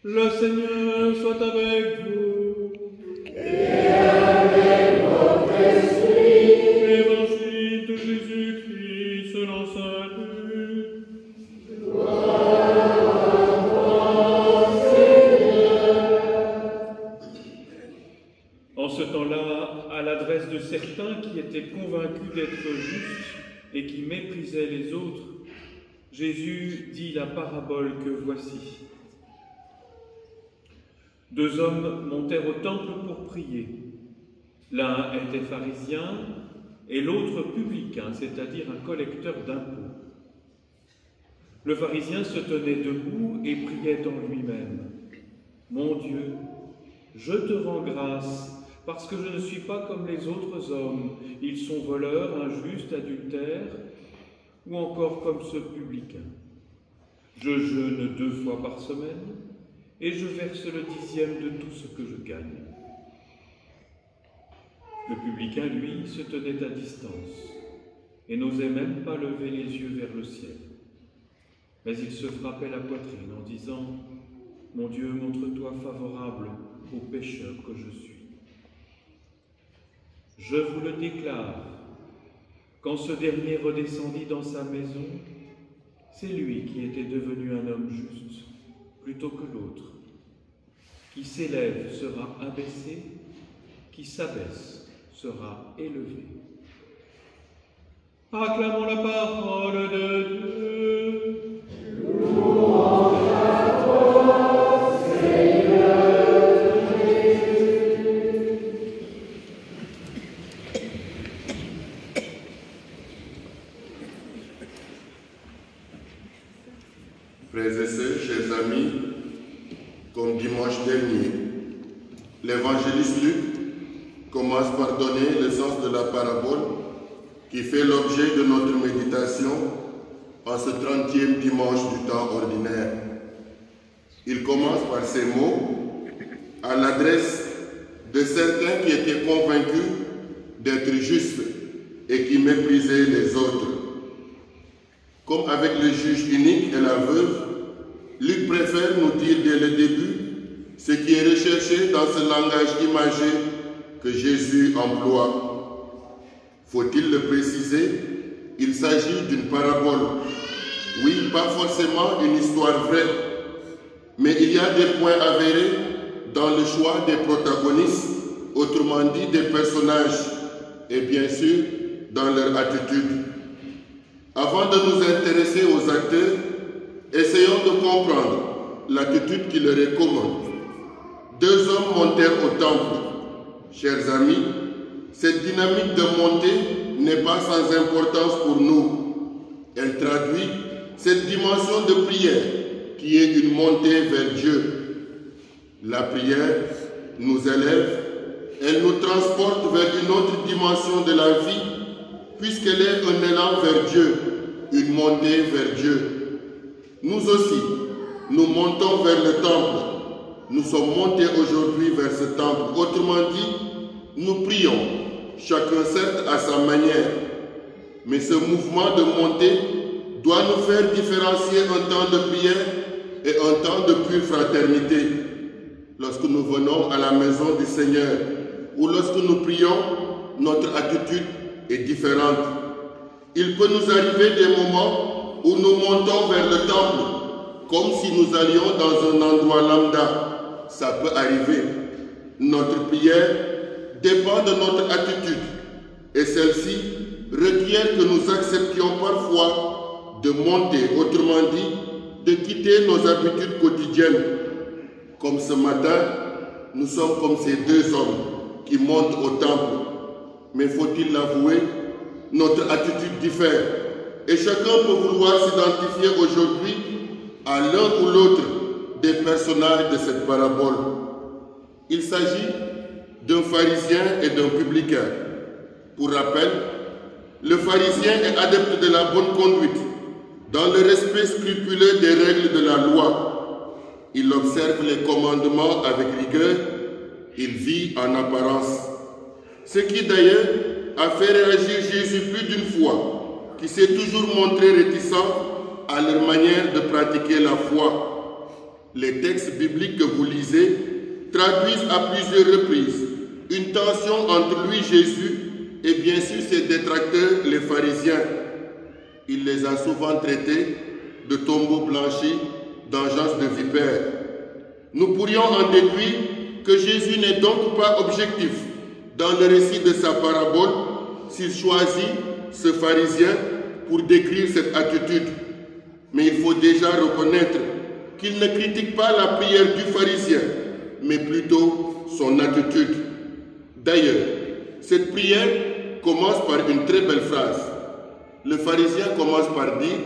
Le Seigneur soit avec vous. Et avec votre esprit. Évangile de Jésus-Christ selon saint Luc. Gloire à toi, Seigneur. En ce temps-là, à l'adresse de certains qui étaient convaincus d'être justes et qui méprisaient les autres, Jésus dit la parabole que voici. Deux hommes montèrent au temple pour prier. L'un était pharisien et l'autre publicain, c'est-à-dire un collecteur d'impôts. Le pharisien se tenait debout et priait en lui-même. « Mon Dieu, je te rends grâce parce que je ne suis pas comme les autres hommes. Ils sont voleurs, injustes, adultères, ou encore comme ce publicain. Je jeûne 2 fois par semaine et je verse le 10e de tout ce que je gagne. » Le publicain, lui, se tenait à distance et n'osait même pas lever les yeux vers le ciel. Mais il se frappait la poitrine en disant « Mon Dieu, montre-toi favorable au pécheur que je suis. » Je vous le déclare, quand ce dernier redescendit dans sa maison, c'est lui qui était devenu un homme juste, plutôt que l'autre. Qui s'élève sera abaissé, qui s'abaisse sera élevé. Acclamons la parole de Dieu. Louange à toi, Seigneur Jésus. Frères et sœurs, chers amis, comme dimanche dernier, l'évangéliste Luc commence par donner le sens de la parabole qui fait l'objet de notre méditation en ce 30e dimanche du temps ordinaire. Il commence par ces mots à l'adresse de certains qui étaient convaincus d'être justes et qui méprisaient les autres. Comme avec le juge unique et la veuve, Luc préfère nous dire dès le début ce qui est recherché dans ce langage imagé que Jésus emploie. Faut-il le préciser? Il s'agit d'une parabole. Oui, pas forcément une histoire vraie, mais il y a des points avérés dans le choix des protagonistes, autrement dit des personnages, et bien sûr dans leur attitude. Avant de nous intéresser aux acteurs, essayons de comprendre l'attitude qui leur est commune. Deux hommes montèrent au temple. Chers amis, cette dynamique de montée n'est pas sans importance pour nous. Elle traduit cette dimension de prière qui est une montée vers Dieu. La prière nous élève, elle nous transporte vers une autre dimension de la vie, puisqu'elle est un élan vers Dieu, une montée vers Dieu. Nous aussi, nous montons vers le temple. Nous sommes montés aujourd'hui vers ce temple. Autrement dit, nous prions, chacun certes à sa manière. Mais ce mouvement de montée doit nous faire différencier un temps de prière et un temps de pure fraternité. Lorsque nous venons à la maison du Seigneur ou lorsque nous prions, notre attitude est différente. Il peut nous arriver des moments où nous montons vers le temple comme si nous allions dans un endroit lambda. Ça peut arriver. Notre prière dépend de notre attitude et celle-ci requiert que nous acceptions parfois de monter, autrement dit, de quitter nos habitudes quotidiennes. Comme ce matin, nous sommes comme ces deux hommes qui montent au temple. Mais faut-il l'avouer, notre attitude diffère et chacun peut vouloir s'identifier aujourd'hui à l'un ou l'autre des personnages de cette parabole. Il s'agit d'un pharisien et d'un publicain. Pour rappel, le pharisien est adepte de la bonne conduite, dans le respect scrupuleux des règles de la loi. Il observe les commandements avec rigueur, il vit en apparence. Ce qui d'ailleurs a fait réagir Jésus plus d'une fois, qui s'est toujours montré réticent à leur manière de pratiquer la foi. Les textes bibliques que vous lisez traduisent à plusieurs reprises une tension entre lui, Jésus, et bien sûr ses détracteurs, les pharisiens. Il les a souvent traités de tombeaux blanchis, d'engeance de vipères. Nous pourrions en déduire que Jésus n'est donc pas objectif dans le récit de sa parabole s'il choisit ce pharisien pour décrire cette attitude. Mais il faut déjà reconnaître qu'il ne critique pas la prière du pharisien, mais plutôt son attitude. D'ailleurs, cette prière commence par une très belle phrase. Le pharisien commence par dire,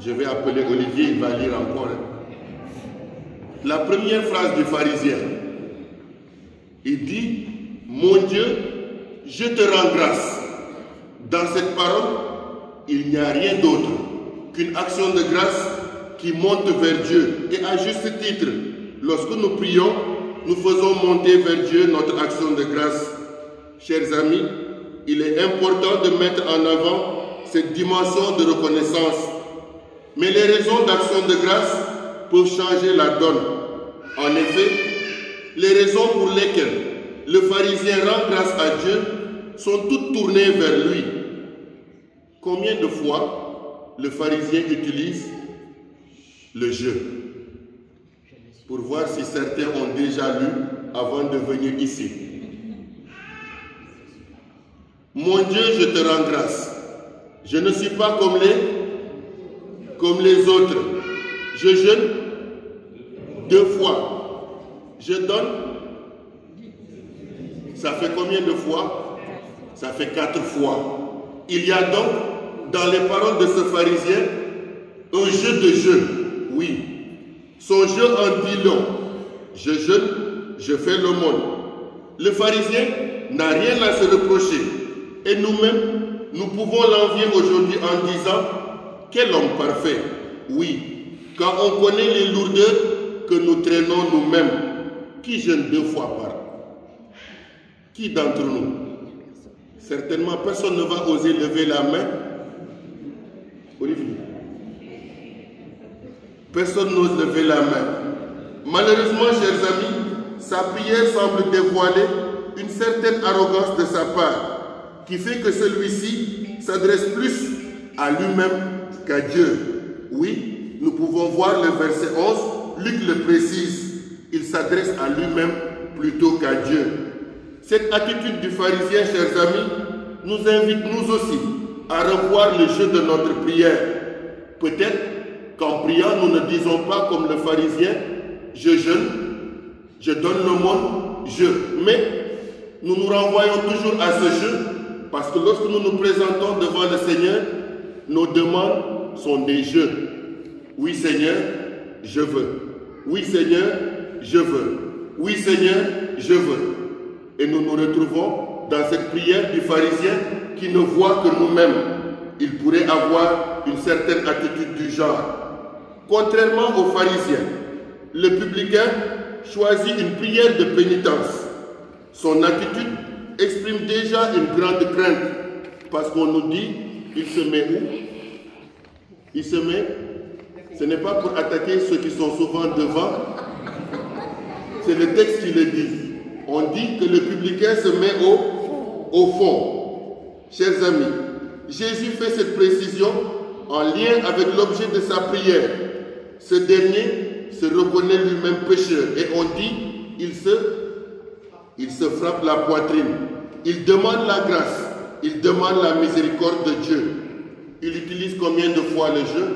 je vais appeler Olivier, il va lire encore. La première phrase du pharisien, il dit, mon Dieu, je te rends grâce. Dans cette parole, il n'y a rien d'autre qu'une action de grâce qui monte vers Dieu. Et à juste titre, lorsque nous prions, nous faisons monter vers Dieu notre action de grâce. Chers amis, il est important de mettre en avant cette dimension de reconnaissance. Mais les raisons d'action de grâce peuvent changer la donne. En effet, les raisons pour lesquelles le pharisien rend grâce à Dieu sont toutes tournées vers lui. Combien de fois le pharisien utilise le jeu? Pour voir si certains ont déjà lu avant de venir ici. Mon Dieu, je te rends grâce. Je ne suis pas comme les autres. Je jeûne 2 fois. Je donne. Ça fait combien de fois? Ça fait 4 fois. Il y a donc dans les paroles de ce pharisien un jeu de jeûne. Oui. Son jeu en dit long. Je jeûne, je fais l'aumône. Le pharisien n'a rien à se reprocher. Et nous-mêmes, nous pouvons l'envier aujourd'hui en disant, quel homme parfait. Oui, quand on connaît les lourdeurs que nous traînons nous-mêmes. Qui jeûne 2 fois par an? Qui d'entre nous? Certainement, personne ne va oser lever la main. Olivier. Personne n'ose lever la main. Malheureusement, chers amis, sa prière semble dévoiler une certaine arrogance de sa part, qui fait que celui-ci s'adresse plus à lui-même qu'à Dieu. Oui, nous pouvons voir le verset 11, Luc le précise, il s'adresse à lui-même plutôt qu'à Dieu. Cette attitude du pharisien, chers amis, nous invite nous aussi à revoir le jeu de notre prière. Peut-être qu'en priant, nous ne disons pas comme le pharisien, je jeûne, je donne l'aumône, mais nous nous renvoyons toujours à ce jeu, parce que lorsque nous nous présentons devant le Seigneur, nos demandes sont des jeux. Oui Seigneur, je veux. Oui Seigneur, je veux. Oui Seigneur, je veux. Et nous nous retrouvons dans cette prière du pharisien qui ne voit que nous-mêmes. Il pourrait avoir une certaine attitude du genre. Contrairement aux pharisiens, le publicain choisit une prière de pénitence. Son attitude exprime déjà une grande crainte, parce qu'on nous dit, il se met où? Il se met, ce n'est pas pour attaquer ceux qui sont souvent devant, c'est le texte qui le dit. On dit que le publicain se met au fond. Chers amis, Jésus fait cette précision en lien avec l'objet de sa prière. Ce dernier se reconnaît lui-même pécheur et on dit, il se frappe la poitrine. Il demande la grâce, il demande la miséricorde de Dieu. Il utilise combien de fois le jeu?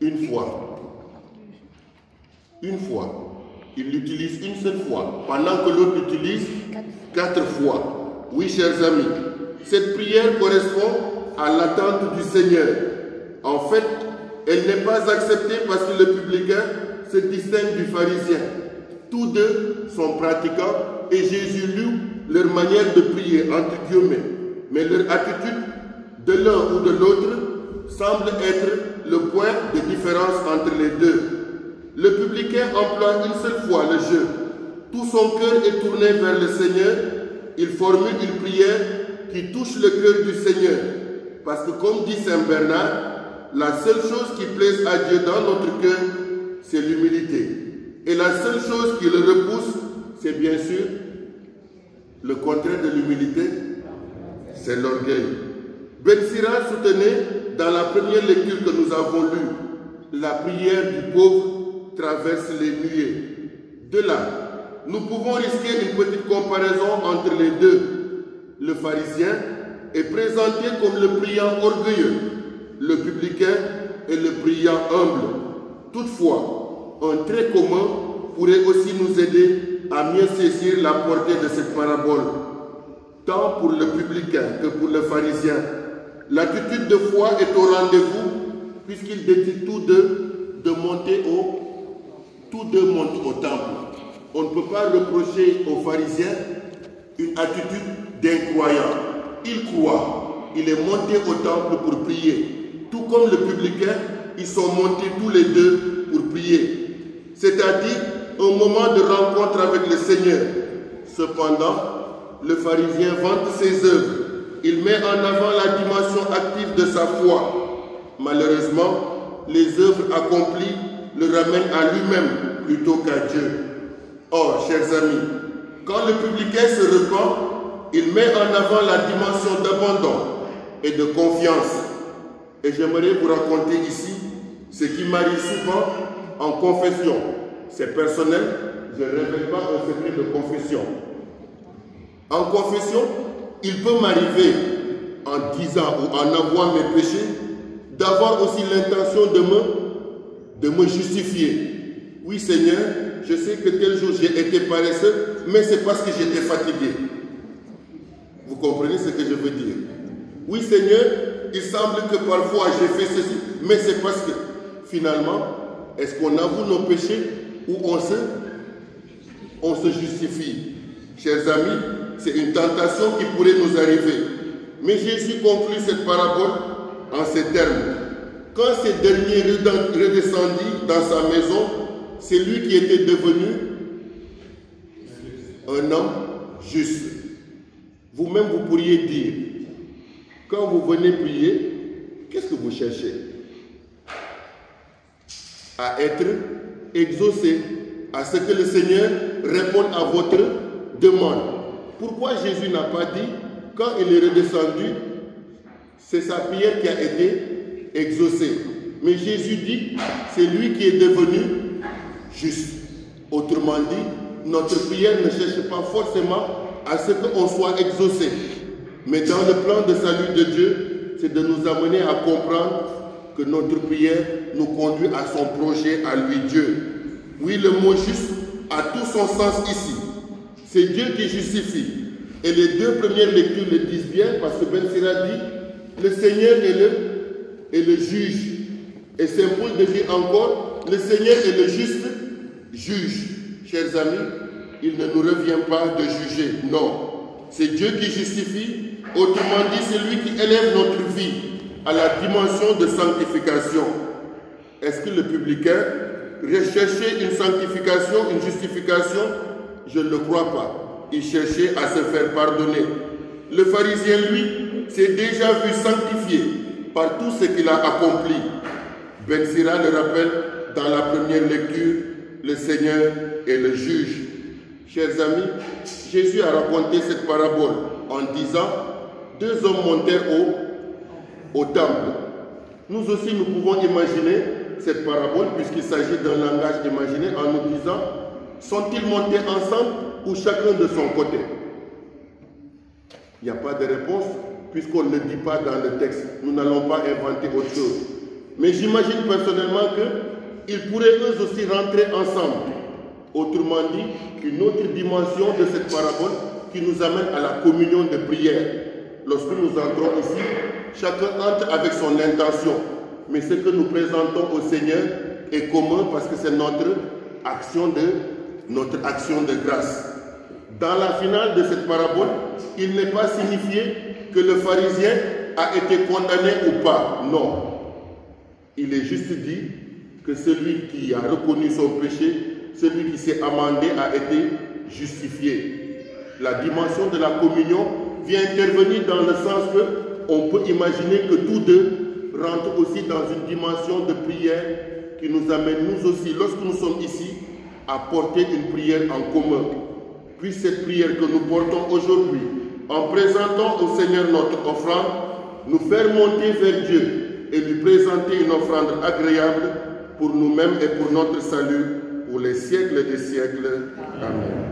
Une fois. Une fois. Il l'utilise une seule fois, pendant que l'autre l'utilise 4 fois. Oui, chers amis, cette prière correspond à l'attente du Seigneur. En fait, elle n'est pas acceptée parce que le publicain se distingue du pharisien. Tous deux sont pratiquants et Jésus loue leur manière de prier, entre guillemets. Mais leur attitude de l'un ou de l'autre semble être le point de différence entre les deux. Le publicain emploie une seule fois le jeu. Tout son cœur est tourné vers le Seigneur. Il formule une prière qui touche le cœur du Seigneur. Parce que comme dit Saint Bernard, la seule chose qui plaise à Dieu dans notre cœur, c'est l'humilité. Et la seule chose qui le repousse, c'est bien sûr le contraire de l'humilité, c'est l'orgueil. Ben Sira soutenait dans la première lecture que nous avons lue, la prière du pauvre traverse les nuées. De là, nous pouvons risquer une petite comparaison entre les deux. Le pharisien est présenté comme le priant orgueilleux, le publicain est le priant humble. Toutefois, un trait commun pourrait aussi nous aider à mieux saisir la portée de cette parabole, tant pour le publicain que pour le pharisien. L'attitude de foi est au rendez-vous, puisqu'ils décident tous deux montent au temple. On ne peut pas reprocher aux pharisiens une attitude d'incroyant. Il croit, il est monté au temple pour prier. Tout comme le publicain, ils sont montés tous les deux pour prier. C'est-à-dire un moment de rencontre avec le Seigneur. Cependant, le pharisien vante ses œuvres. Il met en avant la dimension active de sa foi. Malheureusement, les œuvres accomplies le ramènent à lui-même plutôt qu'à Dieu. Or, chers amis, quand le publicain se repent, il met en avant la dimension d'abandon et de confiance. Et j'aimerais vous raconter ici ce qui m'arrive souvent en confession. C'est personnel, je ne révèle pas un secret de confession. En confession, il peut m'arriver, en disant ou en avouant mes péchés, d'avoir aussi l'intention de me justifier. Oui Seigneur, je sais que tel jour j'ai été paresseux, mais c'est parce que j'étais fatigué. Vous comprenez ce que je veux dire? Oui Seigneur, il semble que parfois j'ai fait ceci, mais c'est parce que finalement, est-ce qu'on avoue nos péchés ou on se justifie? Chers amis, c'est une tentation qui pourrait nous arriver. Mais Jésus conclut cette parabole en ces termes. Quand ces derniers redescendit dans sa maison, c'est lui qui était devenu un homme juste. Vous-même, vous pourriez dire, quand vous venez prier, qu'est-ce que vous cherchez? À être exaucé, à ce que le Seigneur réponde à votre demande. Pourquoi Jésus n'a pas dit, quand il est redescendu, c'est sa prière qui a été exaucée? Mais Jésus dit, c'est lui qui est devenu juste. Autrement dit, notre prière ne cherche pas forcément à ce qu'on soit exaucé. Mais dans le plan de salut de Dieu, c'est de nous amener à comprendre que notre prière nous conduit à son projet, à lui Dieu. Oui, le mot juste a tout son sens ici. C'est Dieu qui justifie. Et les deux premières lectures le disent bien, parce que Ben Sira dit, le Seigneur est le juge. Et c'est important de dire encore, le Seigneur est le juste juge. Chers amis, il ne nous revient pas de juger, non. C'est Dieu qui justifie, autrement dit, c'est lui qui élève notre vie à la dimension de sanctification. Est-ce que le publicain recherchait une sanctification, une justification? Je ne le crois pas. Il cherchait à se faire pardonner. Le pharisien, lui, s'est déjà vu sanctifié par tout ce qu'il a accompli. Ben Sira le rappelle dans la première lecture, le Seigneur est le juge. Chers amis, Jésus a raconté cette parabole en disant, deux hommes montèrent au temple. Nous aussi, nous pouvons imaginer cette parabole, puisqu'il s'agit d'un langage imaginé, en nous disant, sont-ils montés ensemble ou chacun de son côté? Il n'y a pas de réponse, puisqu'on ne le dit pas dans le texte. Nous n'allons pas inventer autre chose. Mais j'imagine personnellement qu'ils pourraient eux aussi rentrer ensemble. Autrement dit, une autre dimension de cette parabole qui nous amène à la communion de prière. Lorsque nous entrons ici, chacun entre avec son intention. Mais ce que nous présentons au Seigneur est commun parce que c'est notre action de grâce. Dans la finale de cette parabole, il n'est pas signifié que le pharisien a été condamné ou pas. Non. Il est juste dit que celui qui a reconnu son péché, celui qui s'est amendé a été justifié. La dimension de la communion vient intervenir dans le sens qu'on peut imaginer que tous deux rentre aussi dans une dimension de prière qui nous amène, nous aussi, lorsque nous sommes ici, à porter une prière en commun. Puis cette prière que nous portons aujourd'hui, en présentant au Seigneur notre offrande, nous faire monter vers Dieu et lui présenter une offrande agréable pour nous-mêmes et pour notre salut, pour les siècles des siècles. Amen.